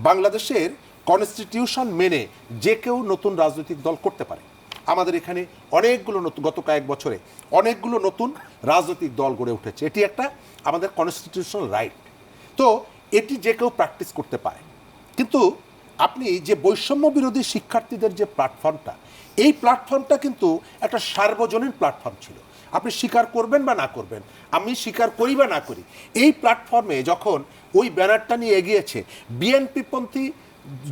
বাংলাদেশের কনস্টিটিউশন মেনে যে কেউ নতুন রাজনৈতিক দল করতে পারে। আমাদের এখানে অনেকগুলো নতুন, গত কয়েক বছরে অনেকগুলো নতুন রাজনৈতিক দল গড়ে উঠেছে। এটি একটা আমাদের কনস্টিটিউশনাল রাইট। তো এটি যে কেউ প্র্যাকটিস করতে পারে। কিন্তু আপনি যে বৈষম্য বিরোধী শিক্ষার্থীদের যে প্ল্যাটফর্মটা, এই প্ল্যাটফর্মটা কিন্তু একটা সার্বজনীন প্ল্যাটফর্ম ছিল। আপনি স্বীকার করবেন বা না করবেন, আমি স্বীকার করি বা না করি, এই প্ল্যাটফর্মে যখন ওই ব্যানারটা নিয়ে এগিয়েছে, বিএনপিপন্থী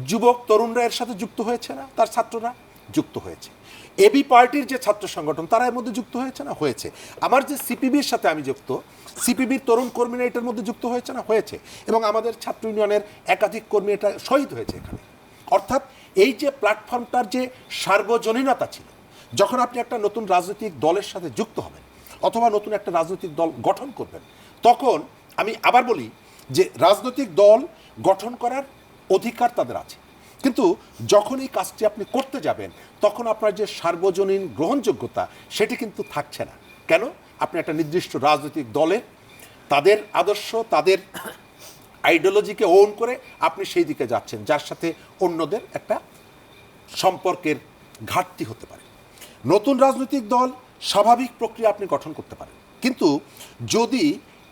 যুবক তরুণরা এর সাথে যুক্ত হয়েছে না? তার ছাত্ররা যুক্ত হয়েছে। এবি পার্টির যে ছাত্র সংগঠন তারা এর মধ্যে যুক্ত হয়েছে না? হয়েছে। আমার যে সিপিবির সাথে আমি যুক্ত, সিপিবির তরুণ কর্মীরা এটার মধ্যে যুক্ত হয়েছে না? হয়েছে। এবং আমাদের ছাত্র ইউনিয়নের একাধিক কর্মী এটা শহীদ হয়েছে এখানে। অর্থাৎ এই যে প্ল্যাটফর্মটার যে সার্বজনীনতা ছিল, যখন আপনি একটা নতুন রাজনৈতিক দলের সাথে যুক্ত হবেন অথবা নতুন একটা রাজনৈতিক দল গঠন করবেন, তখন আমি আবার বলি যে রাজনৈতিক দল গঠন করার অধিকার তাদের আছে। কিন্তু যখন এই কাজটি আপনি করতে যাবেন তখন আপনার যে সার্বজনীন গ্রহণযোগ্যতা সেটি কিন্তু থাকছে না। কেন? আপনি একটা নির্দিষ্ট রাজনৈতিক দলের তাদের আদর্শ, তাদের আইডিওলজিকে ওন করে আপনি সেই দিকে যাচ্ছেন, যার সাথে অন্যদের একটা সম্পর্কের ঘাটতি হতে পারে। নতুন রাজনৈতিক দল স্বাভাবিক প্রক্রিয়া আপনি গঠন করতে পারেন, কিন্তু যদি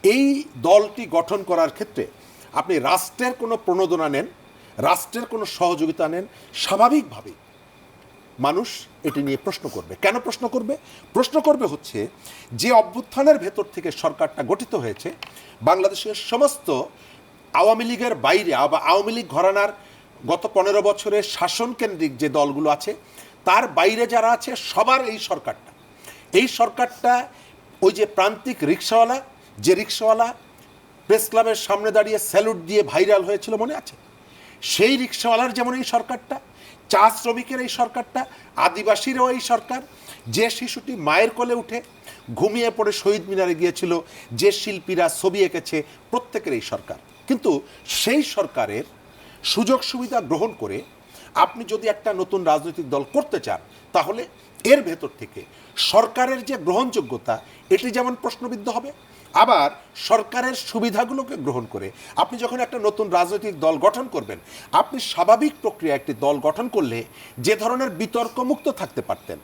এই দলটি গঠন করার ক্ষেত্রে আপনি রাষ্ট্রের কোনো প্রণোদনা নেন, রাষ্ট্রের কোনো সহযোগিতা নেন, স্বাভাবিকভাবেই মানুষ এটি নিয়ে প্রশ্ন করবে। কেন প্রশ্ন করবে? প্রশ্ন করবে হচ্ছে যে অভ্যুত্থানের ভেতর থেকে সরকারটা গঠিত হয়েছে, বাংলাদেশের সমস্ত আওয়ামী লীগের বাইরে বা আওয়ামী লীগ ঘরানার গত 15 বছরের শাসন কেন্দ্রিক যে দলগুলো আছে তার বাইরে যারা আছে সবার এই সরকারটা ওই যে প্রান্তিক রিক্সাওয়ালা, যে রিক্সাওয়ালা প্রেস ক্লাবের সামনে দাঁড়িয়ে স্যালুট দিয়ে ভাইরাল হয়েছিল মনে আছে? সেই রিক্সাওয়ালার যেমন এই সরকারটা, চা শ্রমিকের এই সরকারটা, আদিবাসীরও এই সরকার, যে শিশুটি মায়ের কোলে উঠে ঘুমিয়ে পড়ে শহীদ মিনারে গিয়েছিল, যে শিল্পীরা ছবি এঁকেছে, প্রত্যেকের এই সরকার। কিন্তু সেই সরকারের সুযোগ সুবিধা গ্রহণ করে আপনি যদি একটা নতুন রাজনৈতিক দল করতে চান, তাহলে এর ভেতর থেকে সরকারের যে গ্রহণযোগ্যতা এটি যেমন প্রশ্নবিদ্ধ হবে, আবার সরকারের সুবিধাগুলোকে গ্রহণ করে আপনি যখন একটা নতুন রাজনৈতিক দল গঠন করবেন, আপনি স্বাভাবিক প্রক্রিয়া একটি দল গঠন করলে যে ধরনের বিতর্কমুক্ত থাকতে পারতেন,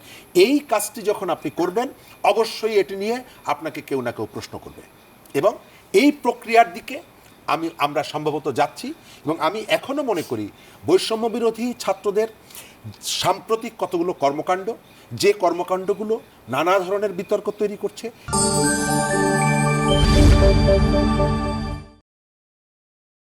এই কাজটি যখন আপনি করবেন অবশ্যই এটি নিয়ে আপনাকে কেউ না কেউ প্রশ্ন করবে। এবং এই প্রক্রিয়ার দিকে আমরা সম্ভবত যাচ্ছি। এবং আমি এখনও মনে করি বৈষম্য বিরোধী ছাত্রদের সাম্প্রতিক কতগুলো কর্মকাণ্ড, যে কর্মকাণ্ডগুলো নানা ধরনের বিতর্ক তৈরি করছে,